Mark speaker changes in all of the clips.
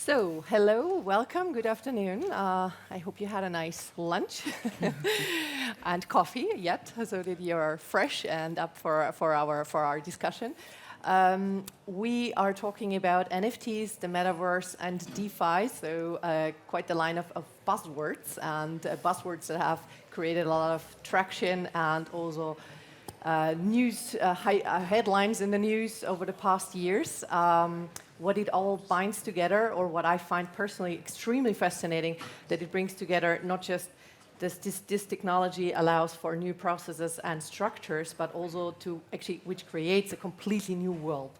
Speaker 1: So, hello, welcome, good afternoon. I hope you had a nice lunch and coffee yet, so that you're fresh and up for our discussion. We are talking about NFTs, the metaverse, and DeFi, so quite the line of buzzwords, and buzzwords that have created a lot of traction and also news headlines in the news over the past years. What it all binds together, or what I find personally extremely fascinating, that it brings together not just this technology allows for new processes and structures, but also to actually, which creates a completely new world.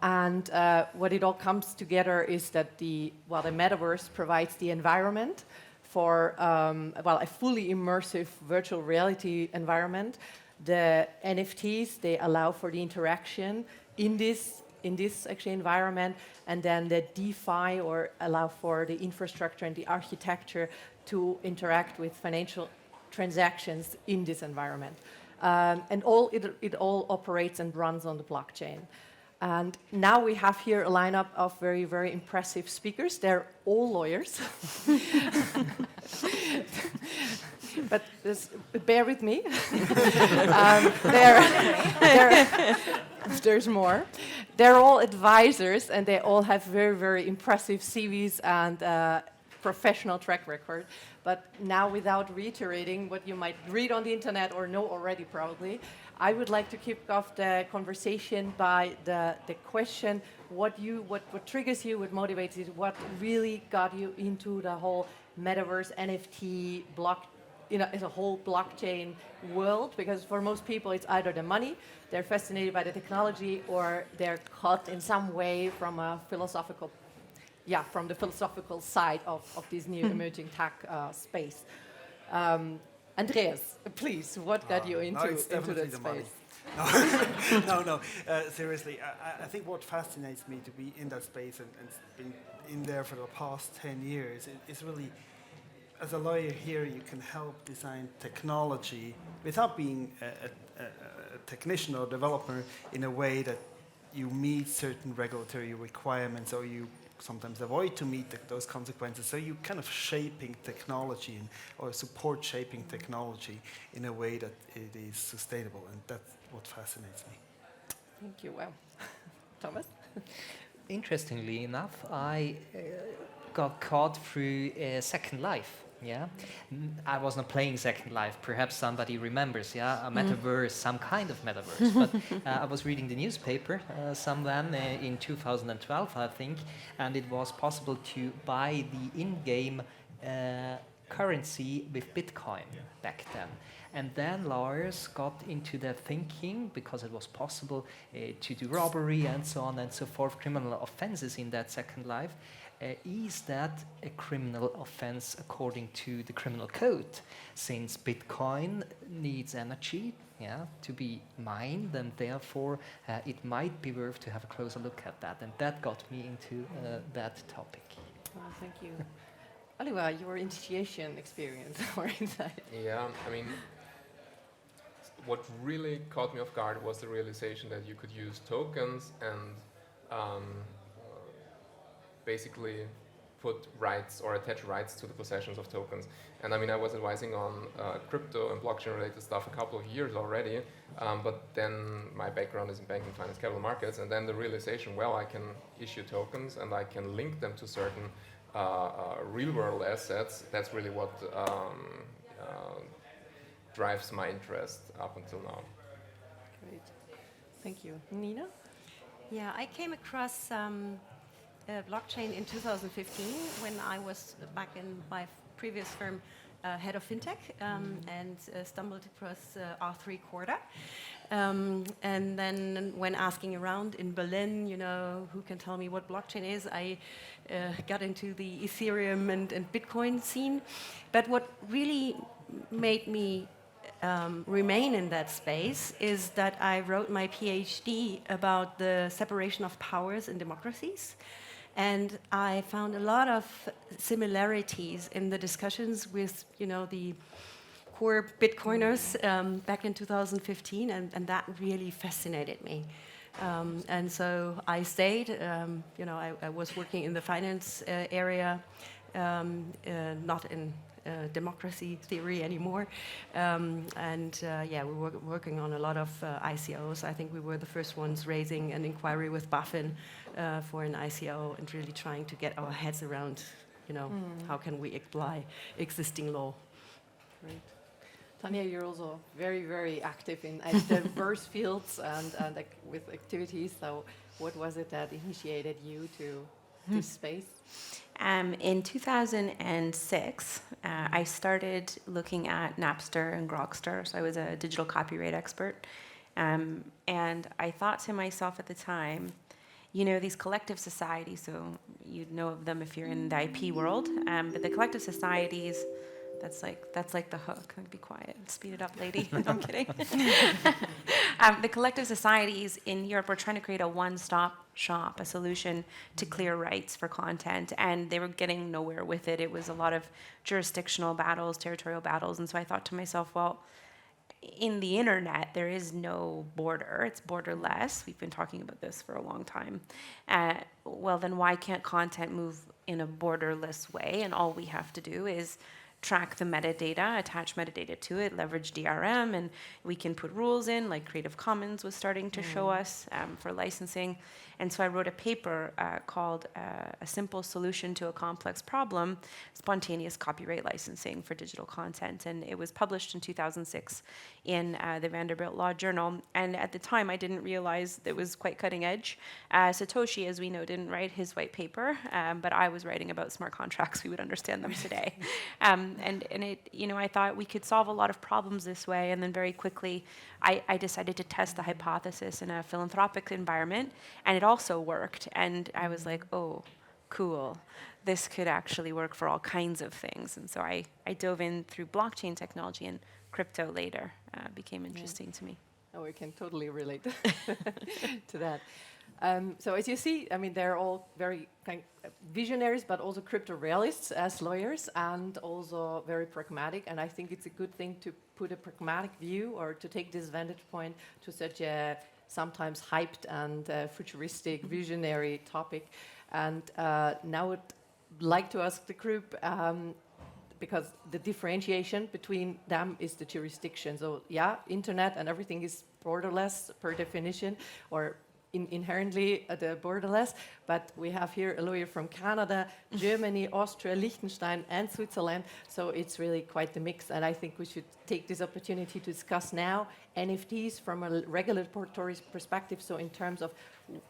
Speaker 1: And what it all comes together is that the metaverse provides the environment for a fully immersive virtual reality environment. The NFTs, they allow for the interaction in this actually environment, and then the DeFi, or allow for the infrastructure and the architecture to interact with financial transactions in this environment. And it all operates and runs on the blockchain. And now we have here a lineup of very, very impressive speakers. They're all lawyers. But bear with me. There's more. They're all advisors, and they all have very, very impressive CVs and professional track record. But now, without reiterating what you might read on the internet or know already probably, I would like to kick off the conversation by the question: what triggers you, what motivates you, what really got you into the whole metaverse, NFT, it's a whole blockchain world? Because for most people, it's either the money, they're fascinated by the technology, or they're caught in some way from the philosophical side of this new emerging tech space. Andreas, please, what got you into that space?
Speaker 2: No, seriously, I think what fascinates me to be in that space and been in there for the past 10 years is really, as a lawyer here, you can help design technology without being a technician or developer, in a way that you meet certain regulatory requirements, or you sometimes avoid to meet those consequences. So you kind of shaping technology or support shaping technology in a way that it is sustainable, and that's what fascinates me.
Speaker 1: Thank you. Well, Thomas?
Speaker 3: Interestingly enough, I got caught through Second Life. Yeah, I was not playing Second Life. Perhaps somebody remembers. Yeah, a metaverse, some kind of metaverse. But I was reading the newspaper somewhere in 2012, I think, and it was possible to buy the in-game currency with Bitcoin back then. And then lawyers got into their thinking, because it was possible to do robbery and so on and so forth, criminal offenses in that Second Life. Is that a criminal offense according to the criminal code? Since Bitcoin needs energy, to be mined, and therefore it might be worth to have a closer look at that. And that got me into that topic.
Speaker 1: Oh, thank you. Oliver, your initiation experience or insight?
Speaker 4: Yeah, I mean, what really caught me off guard was the realization that you could use tokens and basically put rights or attach rights to the possessions of tokens. And I mean, I was advising on crypto and blockchain related stuff a couple of years already, but then my background is in banking, finance, capital markets, and then the realization, well, I can issue tokens and I can link them to certain real world assets. That's really what drives my interest up until now.
Speaker 1: Great, thank you. Nina?
Speaker 5: Yeah, I came across blockchain in 2015 when I was back in my previous firm, head of fintech, and stumbled across R3 Corda. And then when asking around in Berlin, who can tell me what blockchain is, I got into the Ethereum and Bitcoin scene. But what really made me remain in that space is that I wrote my PhD about the separation of powers in democracies. And I found a lot of similarities in the discussions with, the core Bitcoiners back in 2015, and that really fascinated me. And so I stayed. I was working in the finance area, not in democracy theory anymore. We were working on a lot of ICOs. I think we were the first ones raising an inquiry with BaFin for an ICO and really trying to get our heads around, how can we apply existing law.
Speaker 1: Great. Tanya, you're also very, very active in diverse fields and with activities. So what was it that initiated you to this space?
Speaker 6: In 2006, I started looking at Napster and Grokster. So I was a digital copyright expert. And I thought to myself at the time, these collective societies, so you'd know of them if you're in the IP world, but the collective societies, that's like the hook. Be quiet. Speed it up, lady. No, I'm kidding. The collective societies in Europe were trying to create a one-stop shop, a solution to clear rights for content, and they were getting nowhere with it. It was a lot of jurisdictional battles, territorial battles, and so I thought to myself, well, in the internet, there is no border. It's borderless. We've been talking about this for a long time. Well, then why can't content move in a borderless way? And all we have to do is track the metadata, attach metadata to it, leverage DRM, and we can put rules in, like Creative Commons was starting to show us for licensing. And so I wrote a paper called A Simple Solution to a Complex Problem, Spontaneous Copyright Licensing for Digital Content. And it was published in 2006 in the Vanderbilt Law Journal. And at the time, I didn't realize that it was quite cutting edge. Satoshi, as we know, didn't write his white paper, but I was writing about smart contracts. We would understand them today. And it, I thought we could solve a lot of problems this way. And then very quickly, I decided to test the hypothesis in a philanthropic environment, and it also worked. And I was like, oh, cool. This could actually work for all kinds of things. And so I dove in through blockchain technology, and crypto later became interesting to me.
Speaker 1: Oh, we can totally relate to that. So as you see, they're all very visionaries, but also crypto realists as lawyers, and also very pragmatic. And I think it's a good thing to put a pragmatic view, or to take this vantage point to such a sometimes hyped and futuristic, visionary topic. And now I'd like to ask the group, because the differentiation between them is the jurisdiction. So yeah, internet and everything is borderless per definition, or inherently the borderless, but we have here a lawyer from Canada, Germany, Austria, Liechtenstein, and Switzerland, so it's really quite the mix, and I think we should take this opportunity to discuss now NFTs from a regulatory perspective, so in terms of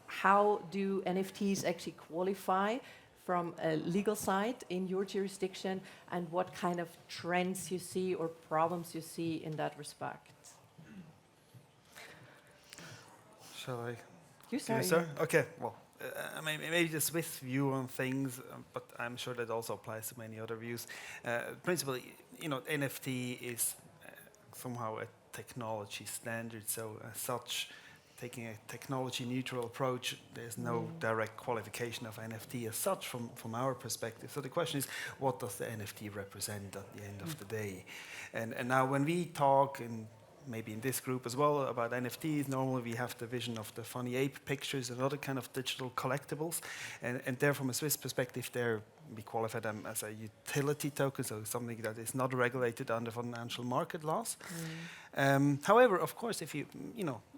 Speaker 1: how do NFTs actually qualify from a legal side in your jurisdiction, and what kind of trends you see or problems you see in that respect.
Speaker 2: Shall I?
Speaker 1: You start.
Speaker 2: Okay, well, maybe the Swiss view on things, but I'm sure that also applies to many other views. Principally, NFT is somehow a technology standard, so as such, taking a technology-neutral approach, there's no direct qualification of NFT as such from our perspective. So the question is, what does the NFT represent at the end of the day? And now when we talk maybe in this group as well about NFTs, normally we have the vision of the funny ape pictures and other kind of digital collectibles, and there from a Swiss perspective there we qualify them as a utility token, so something that is not regulated under financial market laws. However, of course, if you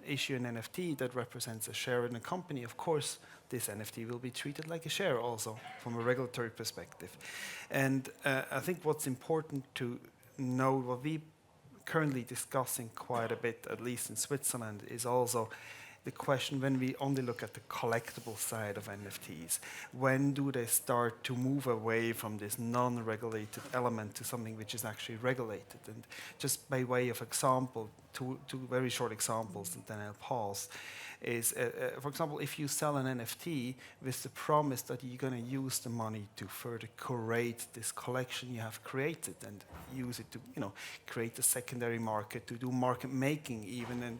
Speaker 2: issue an NFT that represents a share in a company, of course this NFT will be treated like a share also from a regulatory perspective. And I think what's important to know, what we currently discussing quite a bit, at least in Switzerland, is also the question, when we only look at the collectible side of NFTs, when do they start to move away from this non-regulated element to something which is actually regulated? And just by way of example, two very short examples, and then I'll pause, is, for example, if you sell an NFT with the promise that you're going to use the money to further curate this collection you have created and use it to, create a secondary market, to do market making even, and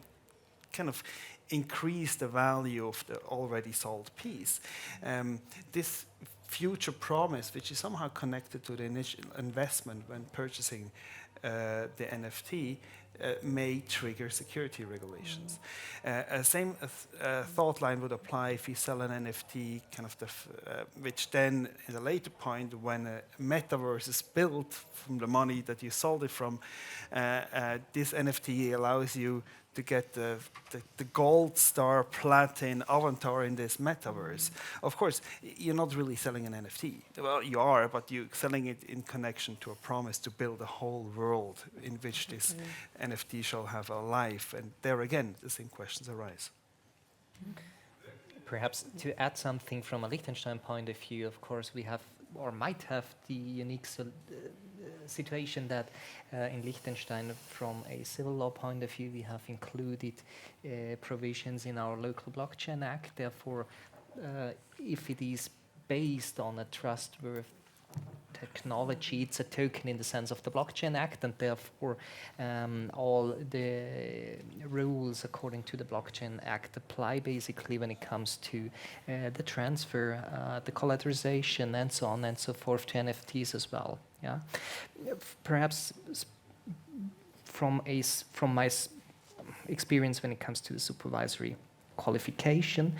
Speaker 2: kind of increase the value of the already sold piece. This future promise, which is somehow connected to the initial investment when purchasing the NFT, may trigger security regulations. Same thought line would apply if you sell an NFT, which then, at a later point, when a metaverse is built from the money that you sold it from, this NFT allows you to get the gold star platin avatar in this metaverse. Of course, you're not really selling an NFT. Well, you are, but you're selling it in connection to a promise to build a whole world in which this NFT shall have a life. And there again, the same questions arise.
Speaker 3: Perhaps to add something from a Liechtenstein point of view, of course, we have or might have the unique situation that in Liechtenstein, from a civil law point of view, we have included provisions in our local blockchain act. Therefore, if it is based on a trustworthy technology, it's a token in the sense of the blockchain act, and therefore all the rules according to the blockchain act apply basically when it comes to the transfer, the collateralization, and so on and so forth to NFTs as well. Yeah, perhaps from my experience when it comes to the supervisory qualification.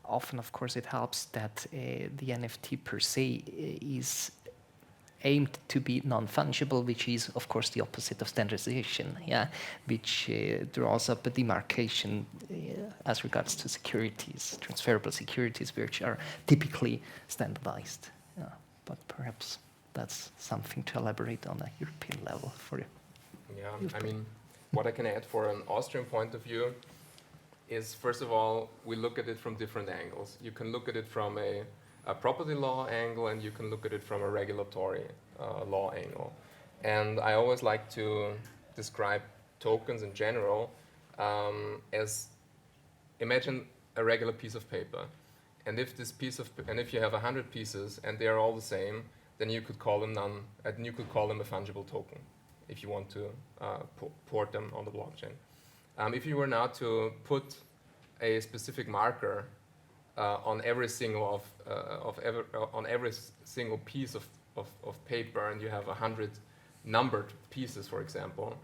Speaker 3: Often, of course, it helps that the NFT per se is aimed to be non-fungible, which is, of course, the opposite of standardization, yeah, which draws up a demarcation as regards to securities, transferable securities, which are typically standardized. Yeah. But perhaps that's something to elaborate on a European level for you.
Speaker 4: Yeah, I mean, what I can add for an Austrian point of view is, first of all, we look at it from different angles. You can look at it from a property law angle, and you can look at it from a regulatory law angle. And I always like to describe tokens in general as, imagine a regular piece of paper. And if if you have 100 pieces and they are all the same, then you could call them a fungible token if you want to port them on the blockchain. If you were now to put a specific marker on every single single piece of paper, and you have 100 numbered pieces, for example,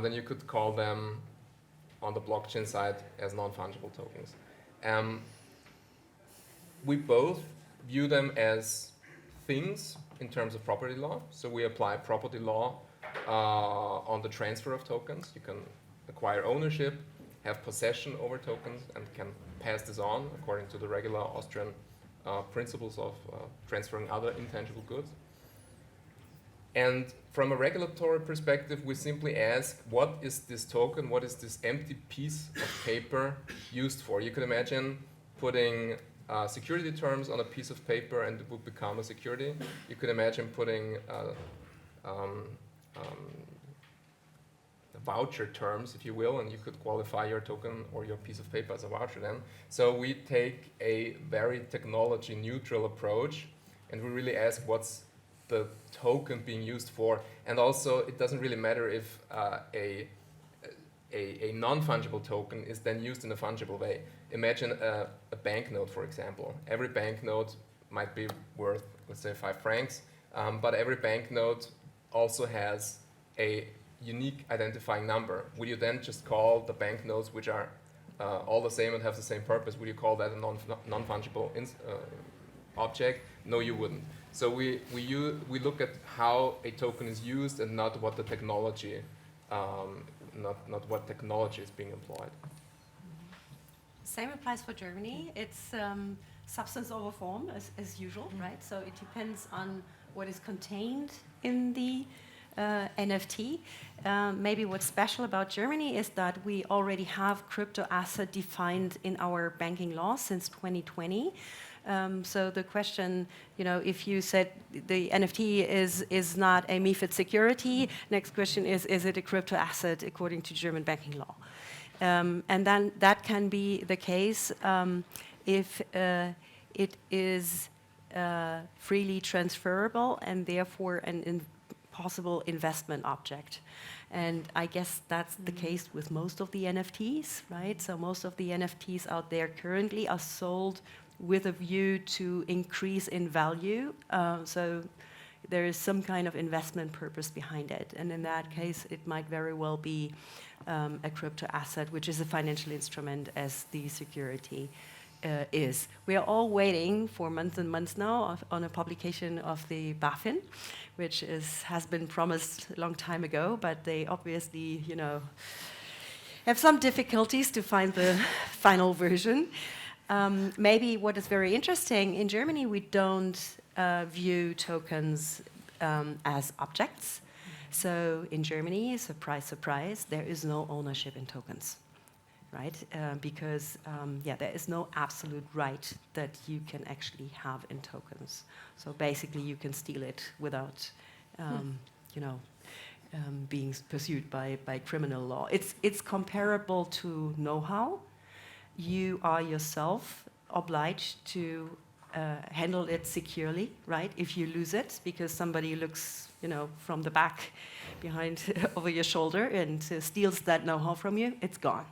Speaker 4: then you could call them on the blockchain side as non-fungible tokens. We both view them as things in terms of property law. So we apply property law on the transfer of tokens. You can acquire ownership, have possession over tokens, and can pass this on according to the regular Austrian principles of transferring other intangible goods. And from a regulatory perspective, we simply ask, what is this token, what is this empty piece of paper used for? You could imagine putting security terms on a piece of paper and it would become a security. You could imagine putting voucher terms, if you will, and you could qualify your token or your piece of paper as a voucher then. So we take a very technology neutral approach, and we really ask what's the token being used for. And also it doesn't really matter if a non-fungible token is then used in a fungible way. Imagine a banknote, for example. Every banknote might be worth, let's say, 5 francs, but every banknote also has a unique identifying number. Would you then just call the banknotes, which are all the same and have the same purpose, would you call that a non-fungible object? No, you wouldn't. So we look at how a token is used and not what the technology, not what technology is being employed.
Speaker 5: Same applies for Germany. It's substance over form as usual, right? So it depends on what is contained in the NFT. Maybe what's special about Germany is that we already have crypto asset defined in our banking law since 2020. So the question, if you said the NFT is not a MiFID security, next question is it a crypto asset according to German banking law? And then that can be the case if it is freely transferable and therefore an possible investment object. And I guess that's the case with most of the NFTs, right? So most of the NFTs out there currently are sold with a view to increase in value. So there is some kind of investment purpose behind it. And in that case, it might very well be a crypto asset, which is a financial instrument as the security is. We are all waiting for months and months now on a publication of the BaFin, which has been promised a long time ago, but they obviously, have some difficulties to find the final version. Maybe what is very interesting, in Germany we don't view tokens as objects. So in Germany, surprise, surprise, there is no ownership in tokens, right? Because there is no absolute right that you can actually have in tokens. So basically you can steal it without, being pursued by criminal law. It's comparable to know-how. You are yourself obliged to handle it securely, right? If you lose it because somebody looks, from the back behind over your shoulder and steals that know-how from you, it's gone.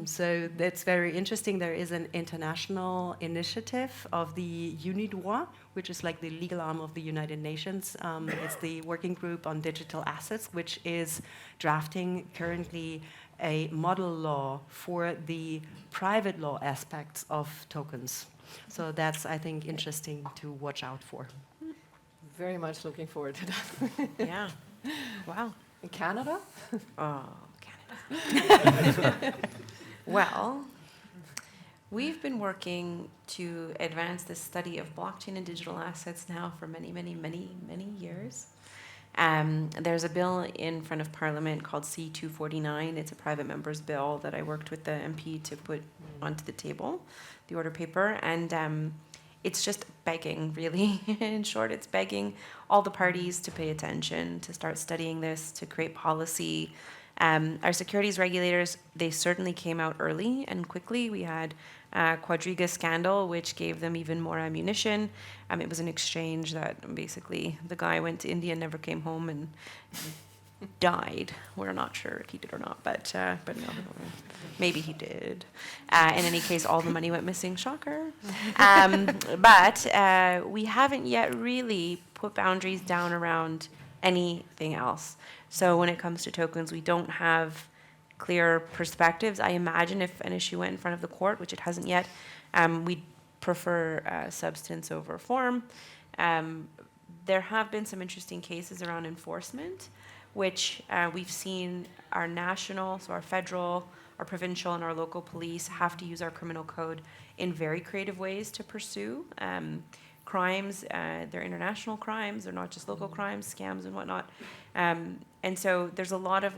Speaker 5: So that's very interesting. There is an international initiative of the UNIDROIT, which is like the legal arm of the United Nations. It's the working group on digital assets, which is drafting currently a model law for the private law aspects of tokens. So that's, I think, interesting to watch out for.
Speaker 1: Very much looking forward to that.
Speaker 6: Yeah. Wow.
Speaker 1: In Canada?
Speaker 6: Oh, Canada. Well, we've been working to advance the study of blockchain and digital assets now for many, many, many, many years. There's a bill in front of Parliament called C249. It's a private member's bill that I worked with the MP to put onto the table, the order paper, and it's just begging, really. In short, it's begging all the parties to pay attention, to start studying this, to create policy. Our securities regulators, they certainly came out early and quickly. We had Quadriga scandal, which gave them even more ammunition. It was an exchange that basically the guy went to India and never came home and died. We're not sure if he did or not, but no, maybe he did. In any case, all the money went missing. Shocker. But we haven't yet really put boundaries down around anything else. So when it comes to tokens, we don't have clear perspectives. I imagine if an issue went in front of the court, which it hasn't yet, we'd prefer substance over form. There have been some interesting cases around enforcement, which we've seen our national, so our federal, our provincial, and our local police have to use our criminal code in very creative ways to pursue crimes. They're international crimes, they're not just local crimes, scams and whatnot. And so there's a lot of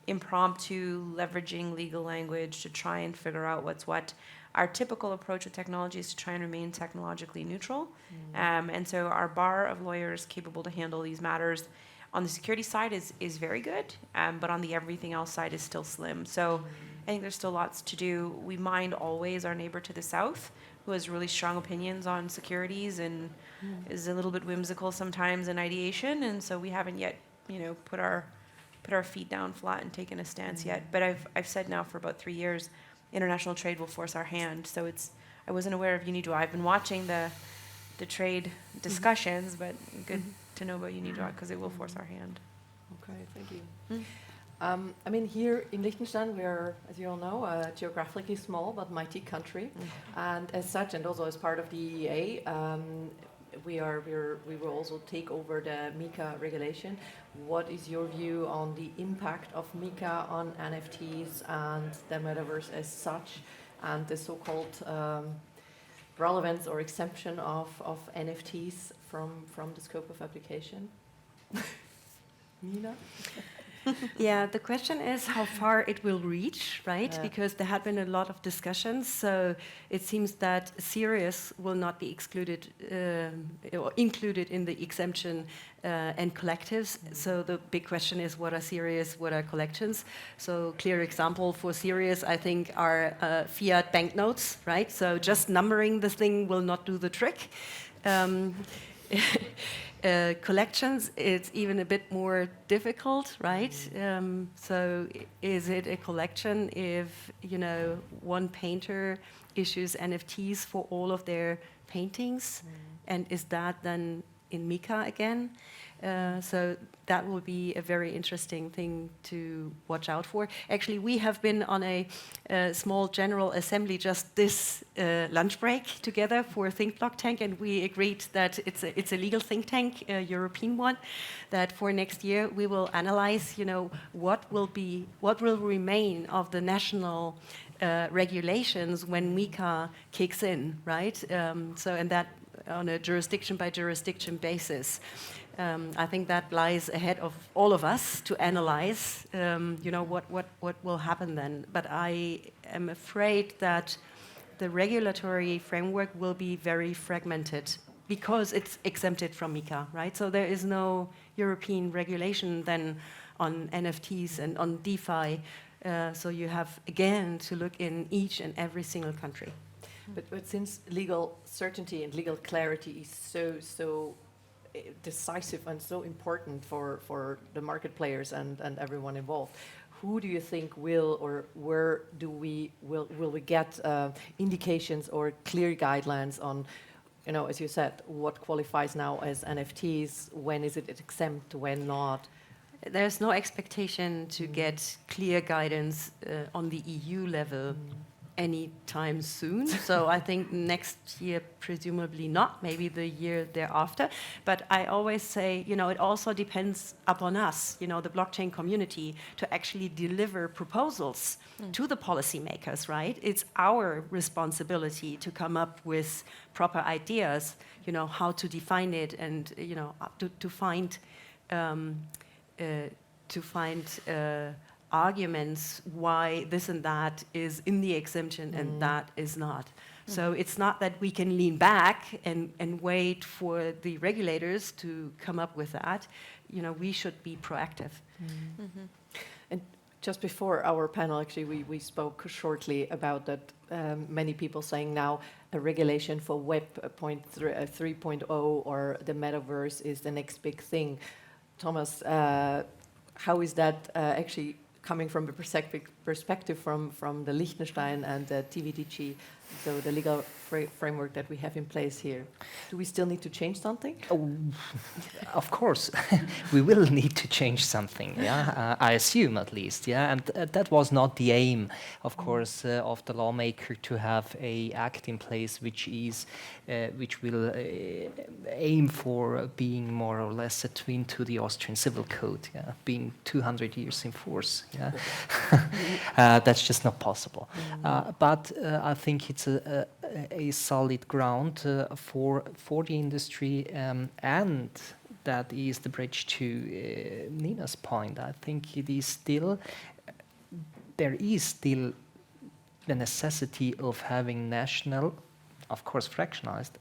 Speaker 6: impromptu leveraging legal language to try and figure out what's what. Our typical approach with technology is to try and remain technologically neutral. And so our bar of lawyers capable to handle these matters on the security side is very good, but on the everything else side is still slim. So I think there's still lots to do. We mind always our neighbor to the south, who has really strong opinions on securities and is a little bit whimsical sometimes in ideation. And so we haven't yet, put our feet down flat and taken a stance yet. But I've said now for about 3 years, international trade will force our hand. So I wasn't aware of UNIDROIT. I've been watching the trade discussions, but good to know about UNIDROIT because it will force our hand.
Speaker 1: Okay, thank you. Here in Liechtenstein, we're, as you all know, a geographically small but mighty country, and as such, and also as part of the EEA, we will also take over the MiCA regulation. What is your view on the impact of MiCA on NFTs and the metaverse as such, and the so-called relevance or exemption of NFTs from the scope of application? Nina?
Speaker 5: Yeah, the question is how far it will reach, right?
Speaker 1: Yeah.
Speaker 5: Because there had been a lot of discussions. So it seems that serious will not be excluded or included in the exemption and collectives. So the big question is, what are serious, what are collections? So clear example for serious, I think, are fiat banknotes, right? So just numbering the thing will not do the trick. Collections, it's even a bit more difficult, right? So is it a collection if, one painter issues NFTs for all of their paintings? And is that then in MiCA again. So that will be a very interesting thing to watch out for. Actually, we have been on a small general assembly just this lunch break together for Think Block Tank, and we agreed that it's a legal think tank, a European one, that for next year we will analyze, what will remain of the national regulations when MiCA kicks in, right? And that on a jurisdiction by jurisdiction basis. I think that lies ahead of all of us to analyze, what will happen then. But I am afraid that the regulatory framework will be very fragmented because it's exempted from MiCA, right? So there is no European regulation then on NFTs and on DeFi. So you have, again, to look in each and every single country.
Speaker 1: But since legal certainty and legal clarity is so decisive and so important for the market players and everyone involved, who do you think will, or where will we get indications or clear guidelines on, as you said, what qualifies now as NFTs, when is it exempt, when not?
Speaker 5: There's no expectation to get clear guidance on the EU level anytime soon. So I think next year, presumably not, maybe the year thereafter. But I always say, it also depends upon us, the blockchain community, to actually deliver proposals to the policymakers, right? It's our responsibility to come up with proper ideas, how to define it and, to find arguments why this and that is in the exemption and that is not. So it's not that we can lean back and wait for the regulators to come up with that. We should be proactive.
Speaker 1: And just before our panel, actually, we spoke shortly about that. Many people saying now a regulation for Web 3.0 or the metaverse is the next big thing. Thomas, how is that actually coming from the perspective from the Liechtenstein and the TVDG, so the legal framework that we have in place here? Do we still need to change something?
Speaker 3: Oh, of course, we will need to change something. Yeah, I assume at least. Yeah, and that was not the aim, of course, of the lawmaker to have a act in place which will aim for being more or less a twin to the Austrian Civil Code. Yeah, being 200 years in force. Yeah, that's just not possible. But I think it's a solid ground for the industry, and that is the bridge to Nina's point. I think there is still the necessity of having national, of course fractionalized,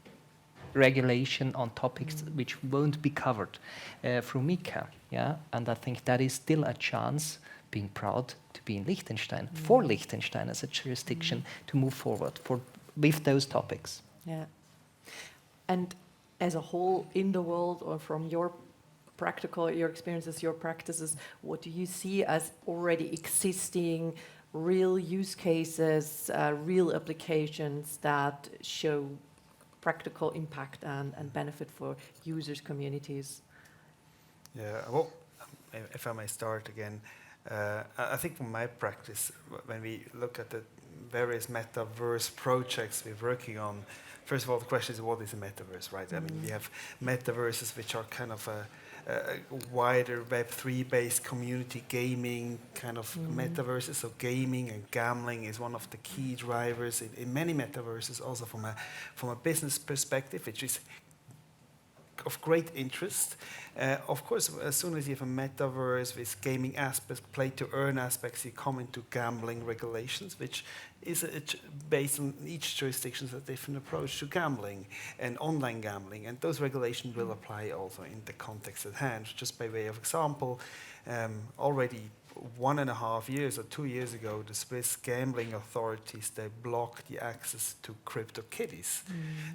Speaker 3: regulation on topics which won't be covered through MiCA. Yeah, and I think that is still a chance, being proud to be in Liechtenstein, for Liechtenstein as a jurisdiction to move forward with those topics.
Speaker 1: Yeah. And as a whole in the world, or from your experiences, your practices, what do you see as already existing real use cases, real applications that show practical impact and benefit for users, communities?
Speaker 2: Yeah, well, if I may start again, I think from my practice, when we look at the various metaverse projects we're working on, first of all, the question is, what is a metaverse, right? I mean, we have metaverses which are kind of a wider Web3 based community gaming kind of metaverses. So gaming and gambling is one of the key drivers in many metaverses, also from a business perspective, which is of great interest. Of course, as soon as you have a metaverse with gaming aspects, play to earn aspects, you come into gambling regulations, which is based on each jurisdiction a different approach to gambling and online gambling, and those regulations will apply also in the context at hand. Just by way of example, already 1.5 years or 2 years ago, the Swiss gambling authorities, they blocked the access to CryptoKitties.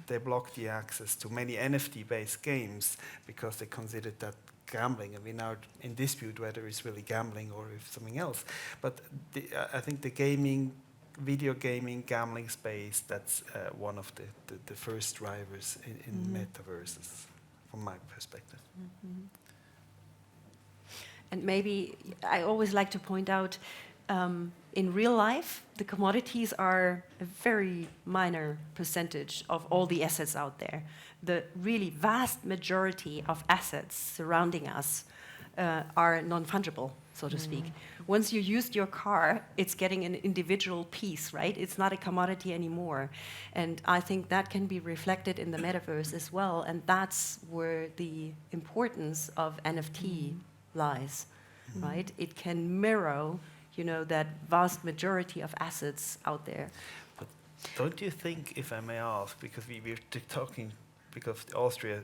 Speaker 2: They blocked the access to many NFT-based games because they considered that gambling, and we're now in dispute whether it's really gambling or if something else. But I think the video gaming, gambling space, that's one of the first drivers in metaverses from my perspective.
Speaker 5: And maybe I always like to point out, in real life, the commodities are a very minor percentage of all the assets out there. The really vast majority of assets surrounding us are non-fungible, so to speak. Once you used your car, it's getting an individual piece, right? It's not a commodity anymore. And I think that can be reflected in the metaverse as well, and that's where the importance of NFT lies, right? It can mirror, that vast majority of assets out there.
Speaker 2: But don't you think, if I may ask, because we were talking, because Austria,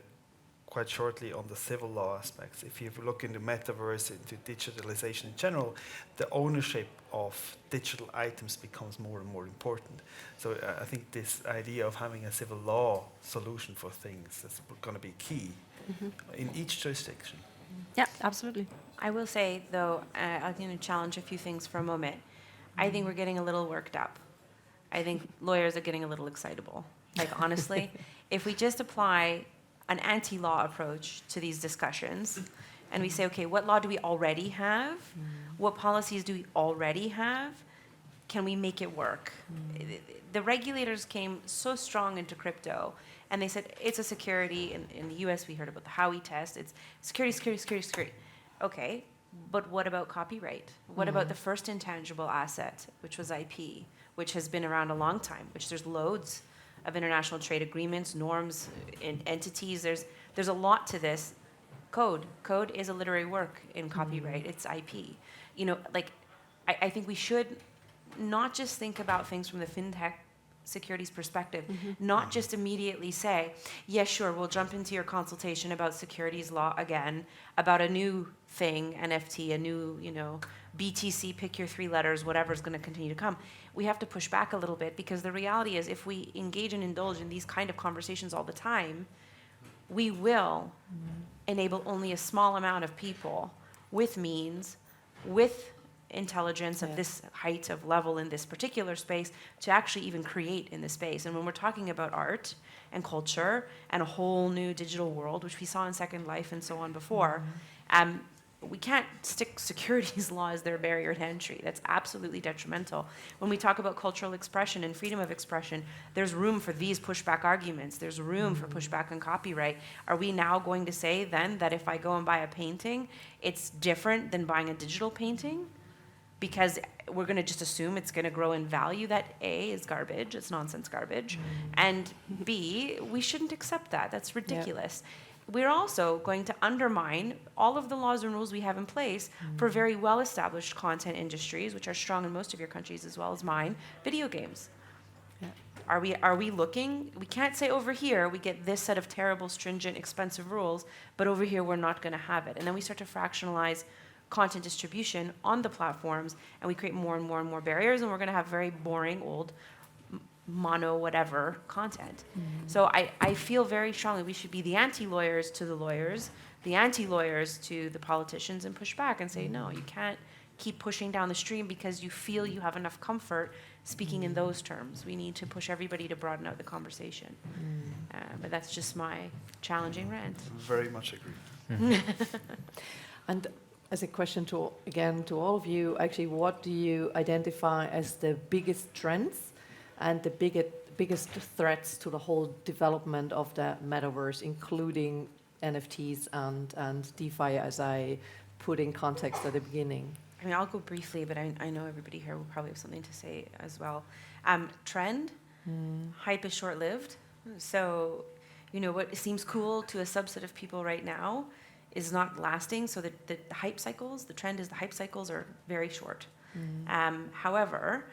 Speaker 2: quite shortly on the civil law aspects, if you look into metaverse, into digitalization in general, the ownership of digital items becomes more and more important. So I think this idea of having a civil law solution for things is going to be key in each jurisdiction.
Speaker 5: Yeah, absolutely.
Speaker 6: I will say, though, I'm going to challenge a few things for a moment. I think we're getting a little worked up. I think lawyers are getting a little excitable. Like, honestly, if we just apply an anti-law approach to these discussions, and we say, okay, what law do we already have? What policies do we already have? Can we make it work? The regulators came so strong into crypto, and they said, it's a security. In the US, we heard about the Howey test. It's security. Okay, but what about copyright? What about the first intangible asset, which was IP, which has been around a long time, which there's loads of international trade agreements, norms, entities. There's a lot to this. Code is a literary work in copyright. It's IP. I think we should not just think about things from the fintech securities perspective, not just immediately say, yes, sure, we'll jump into your consultation about securities law again, about a new thing, NFT, a new, BTC, pick your 3 letters, whatever's going to continue to come. We have to push back a little bit, because the reality is, if we engage and indulge in these kind of conversations all the time, we will enable only a small amount of people with means, with intelligence of this height of level in this particular space to actually even create in this space. And when we're talking about art and culture and a whole new digital world, which we saw in Second Life and so on before, we can't stick securities law as their barrier to entry. That's absolutely detrimental. When we talk about cultural expression and freedom of expression, there's room for these pushback arguments. There's room for pushback on copyright. Are we now going to say then that if I go and buy a painting, it's different than buying a digital painting? Because we're going to just assume it's going to grow in value. That A, is garbage, it's nonsense garbage, and B, we shouldn't accept that. That's ridiculous. We're also going to undermine all of the laws and rules we have in place for very well-established content industries, which are strong in most of your countries as well as mine, video games. Are we looking? We can't say over here we get this set of terrible, stringent, expensive rules, but over here we're not going to have it. And then we start to fractionalize content distribution on the platforms, and we create more and more and more barriers, and we're going to have very boring, old, mono whatever content. So I feel very strongly we should be the anti-lawyers to the lawyers, the anti-lawyers to the politicians, and push back and say, no, you can't keep pushing down the stream because you feel you have enough comfort speaking in those terms. We need to push everybody to broaden out the conversation. But that's just my challenging rant.
Speaker 2: Very much agree.
Speaker 1: And as a question to all of you, actually, what do you identify as the biggest trends and the biggest threats to the whole development of the metaverse, including NFTs and DeFi, as I put in context at the beginning?
Speaker 6: I mean, I'll go briefly, but I know everybody here will probably have something to say as well. Trend, hype is short-lived. So, what seems cool to a subset of people right now is not lasting. So the hype cycles, the trend is the hype cycles are very short. However,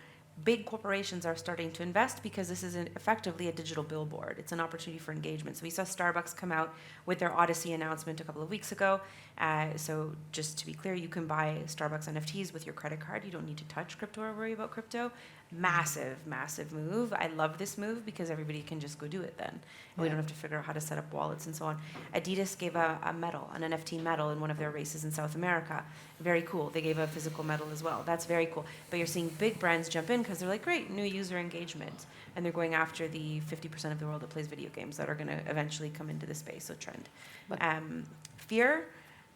Speaker 6: big corporations are starting to invest because this is effectively a digital billboard. It's an opportunity for engagement. So we saw Starbucks come out with their Odyssey announcement a couple of weeks ago. So just to be clear, you can buy Starbucks NFTs with your credit card. You don't need to touch crypto or worry about crypto. massive move. I love this move because everybody can just go do it then. And we don't have to figure out how to set up wallets and so on. Adidas gave a medal, an NFT medal in one of their races in South America. Very cool. They gave a physical medal as well. That's very cool. But you're seeing big brands jump in because they're like, great, new user engagement. And they're going after the 50% of the world that plays video games that are going to eventually come into the space, so trend. Fear,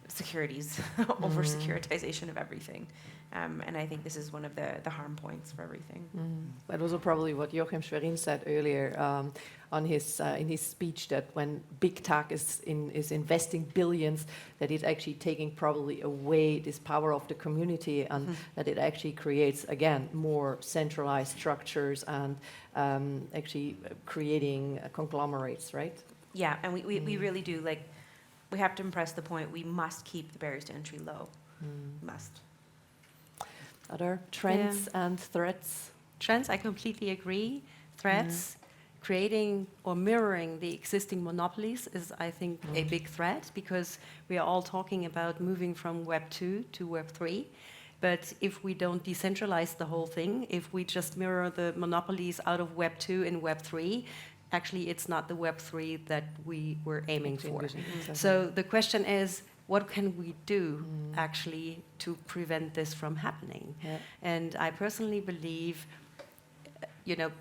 Speaker 6: securities, over securitization of everything. And I think this is one of the harm points for everything.
Speaker 1: That was probably what Joachim Schwerin said earlier on his in his speech, that when big tech is investing billions, that it's actually taking probably away this power of the community, and that it actually creates, again, more centralized structures and actually creating conglomerates, right?
Speaker 6: Yeah, and we really do, like, we have to impress the point, we must keep the barriers to entry low. Must.
Speaker 1: Other trends and threats?
Speaker 5: Trends, I completely agree. Threats, creating or mirroring the existing monopolies is, I think, a big threat, because we are all talking about moving from Web 2 to Web 3. But if we don't decentralize the whole thing, if we just mirror the monopolies out of Web 2 and Web 3, actually it's not the Web 3 that we were aiming for.
Speaker 1: Exactly.
Speaker 5: So the question is, what can we do actually to prevent this from happening?
Speaker 1: Yeah.
Speaker 5: And I personally believe,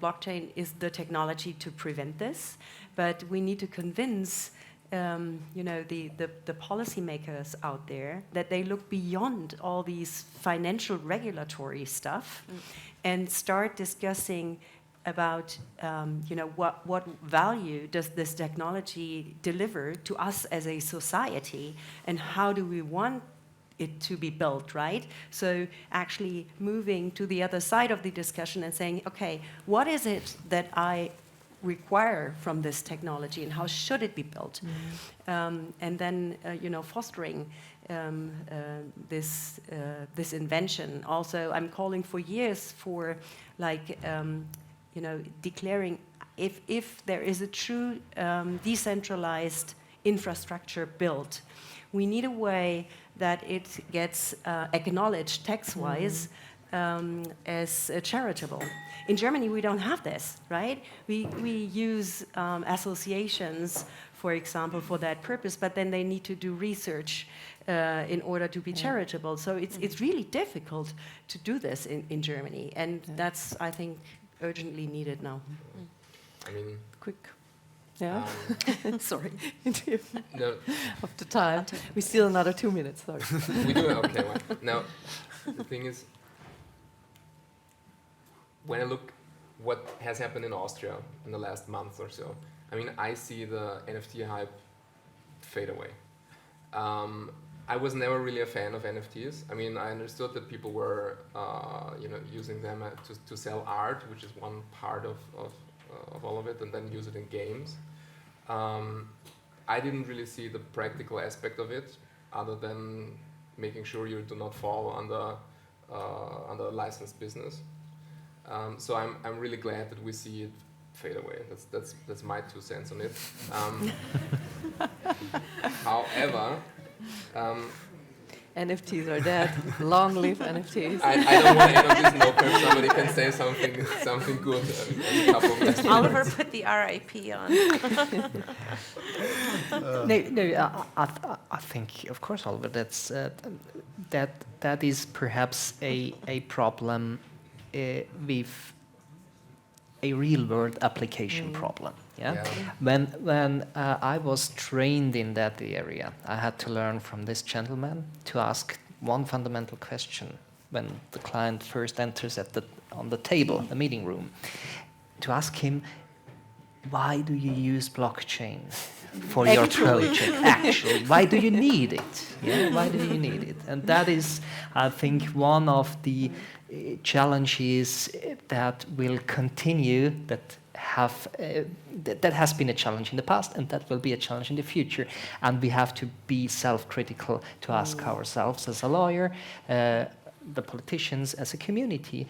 Speaker 5: blockchain is the technology to prevent this, but we need to convince the policymakers out there that they look beyond all these financial regulatory stuff and start discussing about what value does this technology deliver to us as a society, and how do we want it to be built, right? So actually moving to the other side of the discussion and saying, okay, what is it that I require from this technology, and how should it be built? And then fostering this invention. Also, I'm calling for years for declaring if there is a true decentralized infrastructure built, we need a way that it gets acknowledged tax-wise as charitable. In Germany, we don't have this, right? We use associations, for example, for that purpose, but then they need to do research in order to be charitable. So it's really difficult to do this in Germany, and that's, I think, urgently needed now.
Speaker 4: I mean,
Speaker 1: Quick. Yeah.
Speaker 5: Sorry.
Speaker 4: No,
Speaker 1: Of the time. We still another 2 minutes. Sorry.
Speaker 4: we do. Okay. Well, now, the thing is, when I look what has happened in Austria in the last month or so, I mean, I see the NFT hype fade away. I was never really a fan of NFTs. I mean, I understood that people were, using them to sell art, which is one part of all of it, and then use it in games. I didn't really see the practical aspect of it, other than making sure you do not fall under licensed business. So I'm really glad that we see it fade away. That's my 2 cents on it. However,
Speaker 1: NFTs are dead. Long live NFTs.
Speaker 4: I don't want to end on this note. Perhaps somebody can say something good. A couple of minutes.
Speaker 6: Oliver put the RIP on.
Speaker 3: I think, of course, Oliver, that is perhaps a problem with a real-world application problem. Yeah? When I was trained in that area, I had to learn from this gentleman to ask one fundamental question when the client first enters on the table, the meeting room, to ask him, why do you use blockchain for your project? Actually, why do you need it? Yeah, why do you need it? And that is, I think, one of the challenges that will continue, that has been a challenge in the past, and that will be a challenge in the future. And we have to be self-critical to ask ourselves as a lawyer, the politicians, as a community,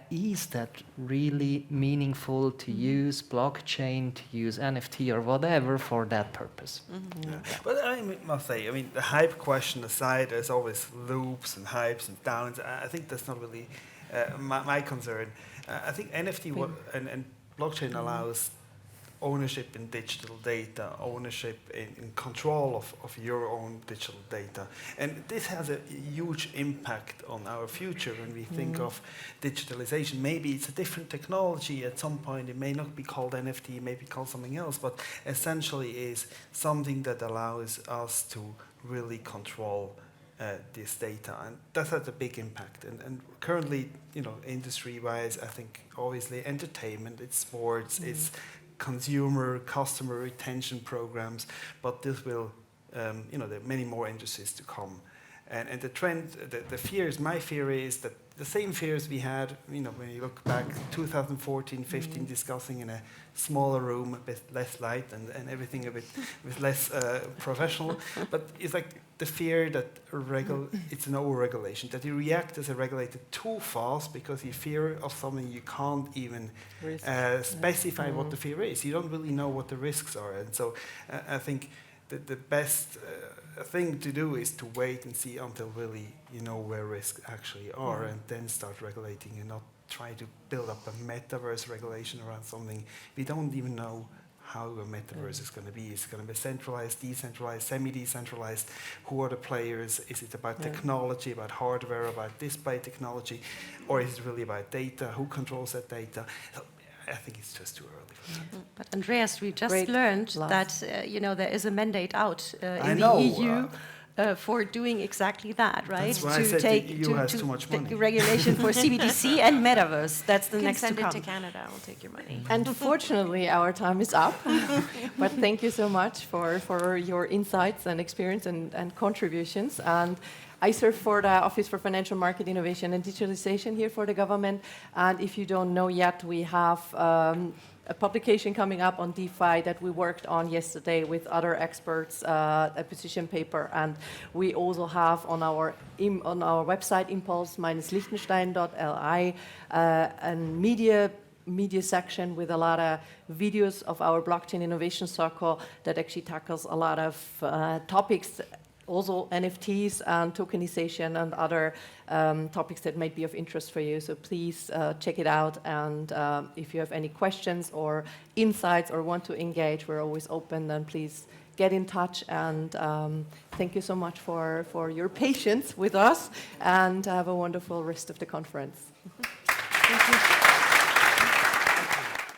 Speaker 3: is that really meaningful to use blockchain, to use NFT or whatever for that purpose?
Speaker 2: Yeah. But I must say, the hype question aside, there's always loops and hypes and downs. I think that's not really my concern. I think NFT and blockchain allows ownership in digital data, ownership in control of your own digital data. And this has a huge impact on our future when we think of digitalization. Maybe it's a different technology at some point. It may not be called NFT, it may be called something else, but essentially is something that allows us to really control this data, and that has a big impact. And currently, industry-wise, I think obviously entertainment, it's sports, it's customer retention programs, but this will, there are many more industries to come. And the trend, the fears, my fear is that the same fears we had, when you look back 2014, 15, discussing in a smaller room, a bit less light and everything a bit with less professional. But it's like the fear that it's an over-regulation, that you react as a regulator too fast because you fear of something you can't even specify what the fear is. You don't really know what the risks are. And so I think that the best thing to do is to wait and see until really you know where risks actually are, and then start regulating, and not try to build up a metaverse regulation around something we don't even know how a metaverse is going to be. Is it going to be centralized, decentralized, semi-decentralized? Who are the players? Is it about technology, about hardware, about display technology, or is it really about data? Who controls that data? So I think it's just too early for that.
Speaker 5: But Andreas, we just learned that there is a mandate out in
Speaker 2: the
Speaker 5: EU for doing exactly that, right?
Speaker 2: That's why I said the EU has too much money.
Speaker 5: Regulation for CBDC and metaverse. That's the next to come.
Speaker 6: Send it to Canada. We'll take your money.
Speaker 1: Unfortunately, our time is up. But thank you so much for your insights and experience and contributions. And I serve for the Office for Financial Market Innovation and Digitalization here for the government. And if you don't know yet, we have a publication coming up on DeFi that we worked on yesterday with other experts, a position paper, and we also have on our website impulse-liechtenstein.li a media section with a lot of videos of our blockchain innovation circle that actually tackles a lot of topics. Also NFTs and tokenization and other topics that might be of interest for you. So please check it out. And if you have any questions or insights or want to engage, we're always open. And please get in touch. And thank you so much for your patience with us. And have a wonderful rest of the conference. Thank you.